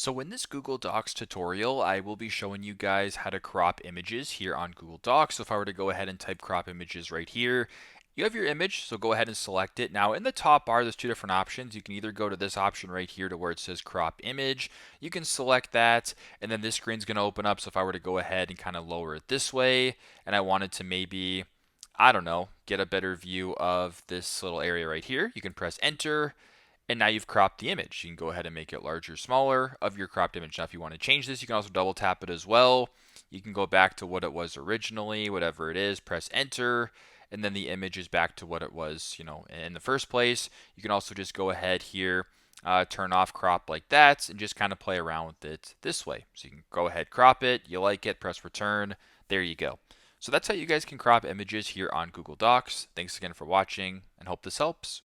So in this Google Docs tutorial, I will be showing you guys how to crop images here on Google Docs. So if I were to go ahead and type crop images right here, you have your image, so go ahead and select it. Now in the top bar, there's two different options. You can either go to this option right here to where it says crop image. You can select that, and then this screen's going to open up. So if I were to go ahead and kind of lower it this way, and I wanted to maybe, I don't know, get a better view of this little area right here, you can press enter. And now you've cropped the image. You can go ahead and make it larger, smaller of your cropped image. Now, if you want to change this, you can also double tap it as well. You can go back to what it was originally, whatever it is, press enter, and then the image is back to what it was, in the first place. You can also just go ahead here, turn off crop like that, and just kind of play around with it this way. So you can go ahead, crop it, you like it, press return. There you go. So that's how you guys can crop images here on Google Docs. Thanks again for watching, and hope this helps.